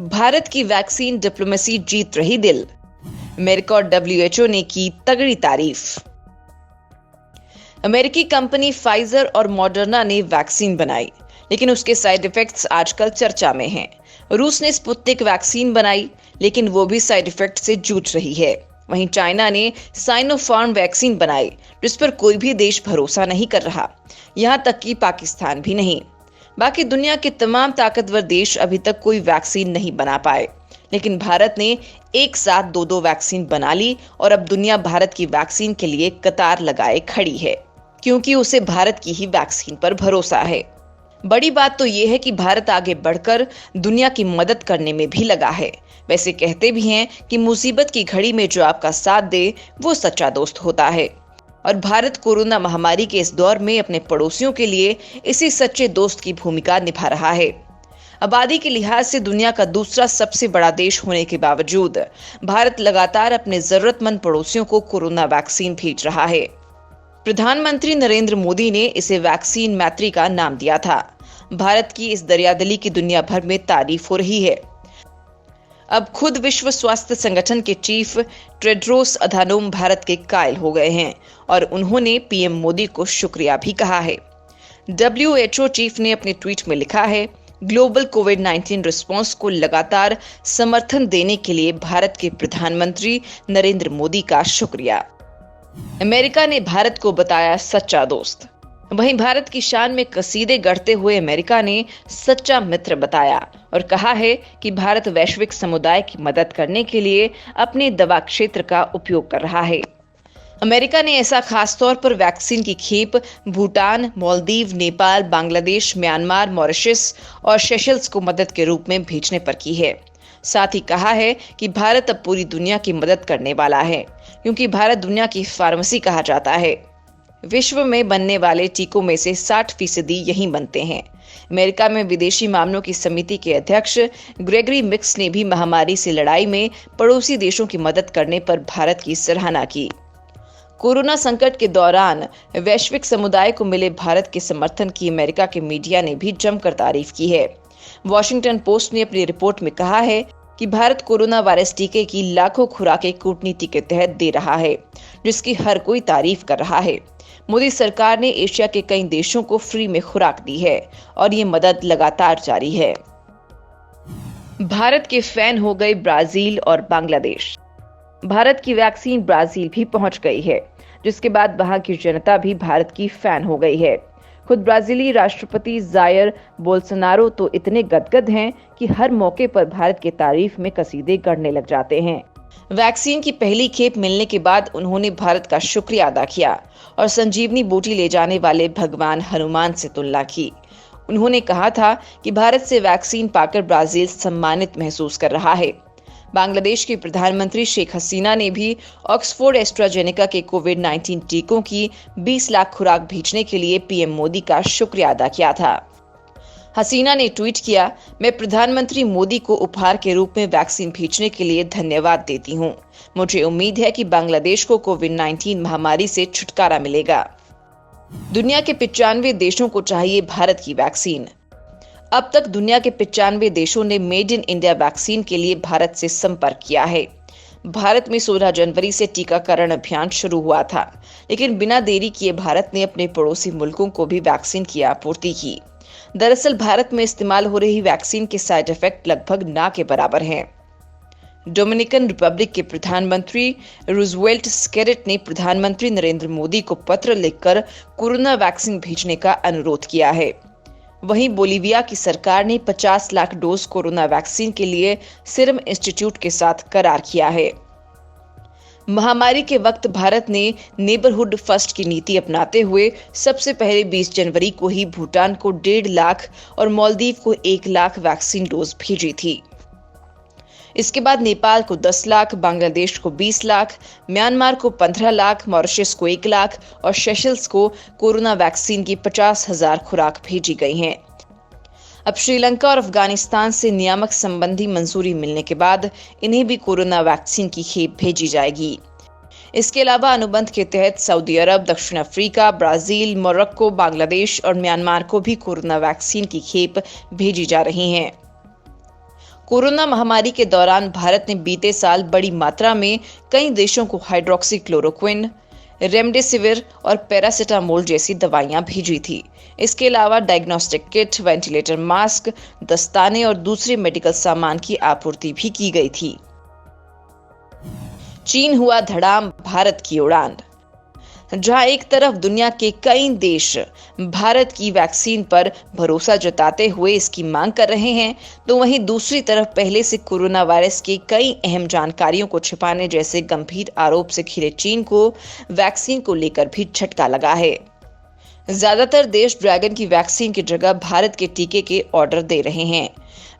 भारत की vaccine diplomacy जीत रही दिल। अमेरिका और डब्ल्यूएचओ ने की तगड़ी तारीफ। अमेरिकी कंपनी फाइजर और मॉडर्ना ने वैक्सीन बनाई, लेकिन उसके साइड इफेक्ट्स आजकल चर्चा में हैं। रूस ने स्पुतनिक वैक्सीन बनाई, लेकिन वो भी साइड इफेक्ट से जूझ रही है। वहीं चाइना ने साइनोफार्म वैक्सीन बनाई, जिस पर कोई भी देश भरोसा नहीं कर रहा, यहां तक कि पाकिस्तान भी नहीं। बाकी दुनिया के तमाम ताकतवर देश अभी तक कोई वैक्सीन नहीं बना पाए, लेकिन भारत ने एक साथ दो वैक्सीन बना ली और अब दुनिया भारत की वैक्सीन के लिए कतार लगाए खड़ी है, क्योंकि उसे भारत की ही वैक्सीन पर भरोसा है। बड़ी बात तो यह है कि भारत आगे बढ़कर दुनिया की मदद करने में भी लगा है। वैसे कहते भी हैं कि मुसीबत की घड़ी में जो आपका साथ दे वो सच्चा दोस्त होता है, और भारत कोरोना महामारी के इस दौर में अपने पड़ोसियों के लिए इसी सच्चे दोस्त की भूमिका निभा रहा है। आबादी के लिहाज से दुनिया का दूसरा सबसे बड़ा देश होने के बावजूद भारत लगातार अपने जरूरतमंद पड़ोसियों को कोरोना वैक्सीन भेज रहा है। प्रधानमंत्री नरेंद्र मोदी ने इसे वैक्सीन मैत्री का नाम दिया था। भारत की इस दरियादिली की दुनिया भर में तारीफ हो रही है। अब खुद विश्व स्वास्थ्य संगठन के चीफ टेड्रोस अधानोम भारत के कायल हो गए हैं और उन्होंने पीएम मोदी को शुक्रिया भी कहा है। डब्ल्यूएचओ चीफ ने अपने ट्वीट में लिखा है, ग्लोबल कोविड-19 रिस्पांस को लगातार समर्थन देने के लिए भारत के प्रधानमंत्री नरेंद्र मोदी का शुक्रिया। अमेरिका ने भारत को बताया सच्चा दोस्त। वहीं भारत की शान में कसीदे गढ़ते हुए अमेरिका ने सच्चा मित्र बताया और कहा है कि भारत वैश्विक समुदाय की मदद करने के लिए अपने दवा क्षेत्र का उपयोग कर रहा है। अमेरिका ने ऐसा खास तौर पर वैक्सीन की खेप भूटान, मालदीव, नेपाल, बांग्लादेश, म्यांमार, मॉरिशस और सेशल्स को मदद के रूप में भेजने पर की है। साथ ही कहा है कि भारत अब पूरी दुनिया की मदद करने वाला है, क्योंकि भारत दुनिया की फार्मेसी कहा जाता है। विश्व में बनने वाले टीकों में से 60% यहीं बनते हैं। अमेरिका में विदेशी मामलों की समिति के अध्यक्ष ग्रेगरी मिक्स ने भी महामारी से लड़ाई में पड़ोसी देशों की मदद करने पर भारत की सराहना की। कोरोना संकट के दौरान वैश्विक समुदाय को मिले भारत के समर्थन की अमेरिका के मीडिया ने भी जमकर तारीफ की है। वॉशिंगटन पोस्ट ने अपनी रिपोर्ट में कहा है कि भारत कोरोना वायरस टीके की लाखों खुराकें कूटनीति के तहत दे रहा है, जिसकी हर कोई तारीफ कर रहा है। मोदी सरकार ने एशिया के कई देशों को फ्री में खुराक दी है और ये मदद लगातार जारी है। भारत के फैन हो गए ब्राजील और बांग्लादेश। भारत की वैक्सीन ब्राजील भी पहुंच गई है, जिसके बाद वहां की जनता भी भारत की फैन हो गई है। खुद ब्राजीली राष्ट्रपति जायर बोल्सोनारो तो इतने गदगद हैं कि हर मौके पर भारत की तारीफ में कसीदे गढ़ने लग जाते हैं। वैक्सीन की पहली खेप मिलने के बाद उन्होंने भारत का शुक्रिया अदा किया और संजीवनी बूटी ले जाने वाले भगवान हनुमान से तुलना की। उन्होंने कहा था कि भारत से वैक्सीन पाकर ब्राजील सम्मानित महसूस कर रहा है। बांग्लादेश की प्रधानमंत्री शेख हसीना ने भी ऑक्सफोर्ड एस्ट्राजेनेका के कोविड-19 टीकों की 20 लाख खुराक भेजने के लिए पीएम मोदी का शुक्रिया अदा किया था। हसीना ने ट्वीट किया, मैं प्रधानमंत्री मोदी को उपहार के रूप में वैक्सीन भेजने के लिए धन्यवाद देती हूँ। मुझे उम्मीद है कि बांग्लादेश को कोविड-19 महामारी से छुटकारा मिलेगा। दुनिया के 95 देशों को चाहिए भारत की वैक्सीन। अब तक दुनिया के 95 देशों ने मेड इन इंडिया वैक्सीन के लिए भारत से संपर्क किया है। भारत में 16 जनवरी से टीकाकरण अभियान शुरू हुआ था, लेकिन बिना देरी किए भारत ने अपने पड़ोसी मुल्कों को भी वैक्सीन की आपूर्ति की। दरअसल भारत में इस्तेमाल हो रही वैक्सीन के साइड इफेक्ट लगभग ना के बराबर हैं। डोमिनिकन रिपब्लिक के प्रधानमंत्री रूजवेल्ट स्केरेट ने प्रधानमंत्री नरेंद्र मोदी को पत्र लिखकर कोरोना वैक्सीन भेजने का अनुरोध किया है। वहीं बोलीविया की सरकार ने 50 लाख डोज कोरोना वैक्सीन के लिए सीरम इंस्टीट्यूट के साथ करार किया है। महामारी के वक्त भारत ने नेबरहुड फर्स्ट की नीति अपनाते हुए सबसे पहले 20 जनवरी को ही भूटान को 1.5 लाख और मालदीव को 1 लाख वैक्सीन डोज भेजी थी। इसके बाद नेपाल को 10 लाख, बांग्लादेश को 20 लाख, म्यांमार को 15 लाख, मॉरिशस को 1 लाख और सेशल्स को कोरोना वैक्सीन की 50,000 खुराक भेजी गई हैं। अब श्रीलंका और अफगानिस्तान से नियामक संबंधी मंजूरी मिलने के बाद इन्हें भी कोरोना वैक्सीन की खेप भेजी जाएगी। इसके अलावा अनुबंध के तहत सऊदी अरब, दक्षिण अफ्रीका, ब्राजील, मोरक्को, बांग्लादेश और म्यांमार को भी कोरोना वैक्सीन की खेप भेजी जा रही हैं। कोरोना महामारी के दौरान भारत ने बीते साल बड़ी मात्रा में कई देशों को हाइड्रोक्सीक्लोरोक्विन, रेमडेसिविर और पैरासिटामोल जैसी दवाइयां भेजी थी। इसके अलावा डायग्नोस्टिक किट, वेंटिलेटर मास्क, दस्ताने और दूसरे मेडिकल सामान की आपूर्ति भी की गई थी। चीन हुआ धड़ाम, भारत की उड़ान। जहां एक तरफ दुनिया के कई देश भारत की वैक्सीन पर भरोसा जताते हुए इसकी मांग कर रहे हैं, तो वहीं दूसरी तरफ पहले से कोरोना वायरस की कई अहम जानकारियों को छिपाने जैसे गंभीर आरोप से घिरे चीन को वैक्सीन को लेकर भी झटका लगा है। ज्यादातर देश ड्रैगन की वैक्सीन की जगह भारत के टीके के ऑर्डर दे रहे हैं।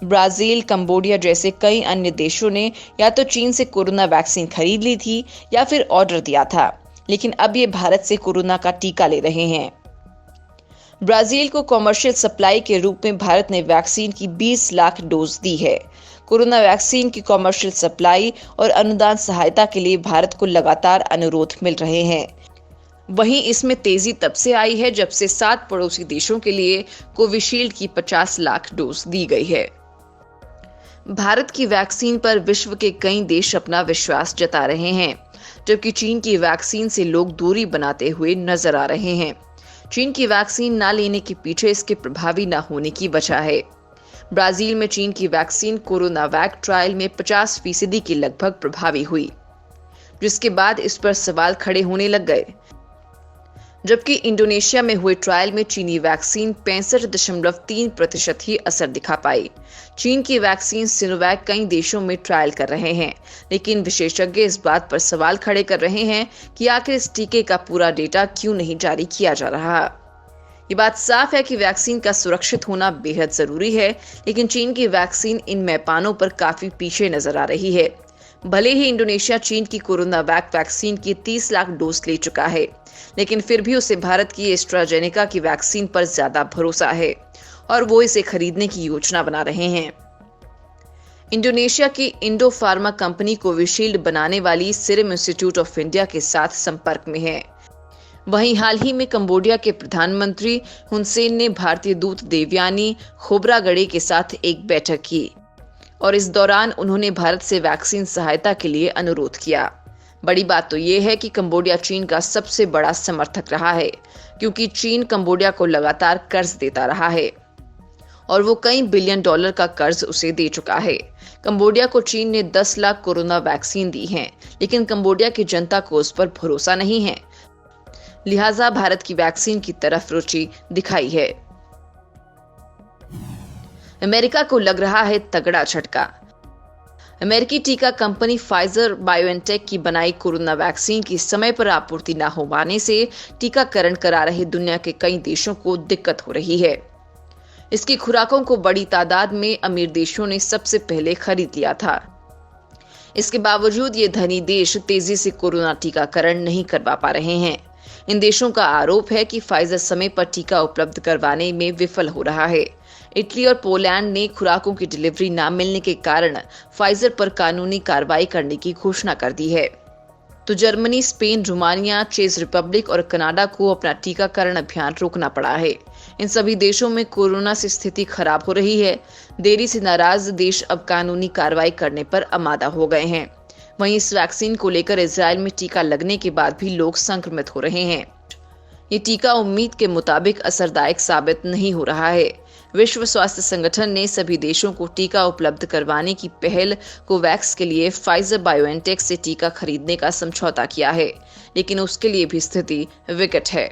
ब्राजील, कंबोडिया जैसे कई अन्य देशों ने या तो चीन से कोरोना वैक्सीन खरीद ली थी या फिर ऑर्डर दिया था, लेकिन अब ये भारत से कोरोना का टीका ले रहे हैं। ब्राजील को कॉमर्शियल सप्लाई के रूप में भारत ने वैक्सीन की 20 लाख डोज दी है। कोरोना वैक्सीन की कॉमर्शियल सप्लाई और अनुदान सहायता के लिए भारत को लगातार अनुरोध मिल रहे हैं। वहीं इसमें तेजी तब से आई है जब से 7 पड़ोसी देशों के लिए कोविशील्ड की 50 लाख डोज दी गई है। भारत की वैक्सीन पर विश्व के कई देश अपना विश्वास जता रहे हैं, जबकि चीन की वैक्सीन से लोग दूरी बनाते हुए नजर आ रहे हैं। चीन की वैक्सीन न लेने के पीछे इसके प्रभावी न होने की वजह है। ब्राजील में चीन की वैक्सीन कोरोना वैक ट्रायल में 50% के लगभग प्रभावी हुई, जिसके बाद इस पर सवाल खड़े होने लग गए। जबकि इंडोनेशिया में हुए ट्रायल में चीनी वैक्सीन 65.3% ही असर दिखा पाई। चीन की वैक्सीन सिनोवैक कई देशों में ट्रायल कर रहे हैं, लेकिन विशेषज्ञ इस बात पर सवाल खड़े कर रहे हैं कि आखिर इस टीके का पूरा डेटा क्यों नहीं जारी किया जा रहा। ये बात साफ है कि वैक्सीन का सुरक्षित होना बेहद जरूरी है, लेकिन चीन की वैक्सीन इन मैपानों पर काफी पीछे नजर आ रही है। भले ही इंडोनेशिया चीन की कोरोना वैक्सीन की 30 लाख डोज ले चुका है, लेकिन फिर भी उसे भारत की एस्ट्राजेनेका की वैक्सीन पर ज्यादा भरोसा है और वो इसे खरीदने की योजना बना रहे हैं। इंडोनेशिया की इंडो फार्मा कंपनी कोविशील्ड बनाने वाली सीरम इंस्टीट्यूट ऑफ इंडिया के साथ संपर्क में है। वहीं हाल ही में कंबोडिया के प्रधानमंत्री हुन सेन ने भारतीय दूत देवयानी खोब्रागडे के साथ एक बैठक की और इस दौरान उन्होंने भारत से वैक्सीन सहायता के लिए अनुरोध किया। बड़ी बात तो ये है कि कंबोडिया चीन का सबसे बड़ा समर्थक रहा है, क्योंकि चीन कंबोडिया को लगातार कर्ज देता रहा है और वो कई बिलियन डॉलर का कर्ज उसे दे चुका है। कंबोडिया को चीन ने 10 लाख कोरोना वैक्सीन दी है, लेकिन कंबोडिया की जनता को उस पर भरोसा नहीं है, लिहाजा भारत की वैक्सीन की तरफ रुचि दिखाई है। अमेरिका को लग रहा है तगड़ा झटका। अमेरिकी टीका कंपनी फाइजर बायोएनटेक की बनाई कोरोना वैक्सीन की समय पर आपूर्ति न हो पाने से टीकाकरण करा रहे दुनिया के कई देशों को दिक्कत हो रही है। इसकी खुराकों को बड़ी तादाद में अमीर देशों ने सबसे पहले खरीद लिया था। इसके बावजूद ये धनी देश तेजी से कोरोना टीकाकरण नहीं करवा पा रहे हैं। इन देशों का आरोप है कि फाइजर समय पर टीका उपलब्ध करवाने में विफल हो रहा है। इटली और पोलैंड ने खुराकों की डिलीवरी न मिलने के कारण फाइजर पर कानूनी कार्रवाई करने की घोषणा कर दी है। तो जर्मनी, स्पेन, रोमानिया, चेक रिपब्लिक और कनाडा को अपना टीकाकरण अभियान रोकना पड़ा है। इन सभी देशों में कोरोना से स्थिति खराब हो रही है। देरी से नाराज देश अब कानूनी कार्रवाई करने पर आमादा हो गए हैं। वहीं इस वैक्सीन को लेकर इजराइल में टीका लगने के बाद भी लोग संक्रमित हो रहे हैं। ये टीका उम्मीद के मुताबिक असरदायक साबित नहीं हो रहा है। विश्व स्वास्थ्य संगठन ने सभी देशों को टीका उपलब्ध करवाने की पहल कोवैक्स के लिए फाइजर बायोएनटेक से टीका खरीदने का समझौता किया है, लेकिन उसके लिए भी स्थिति विकट है।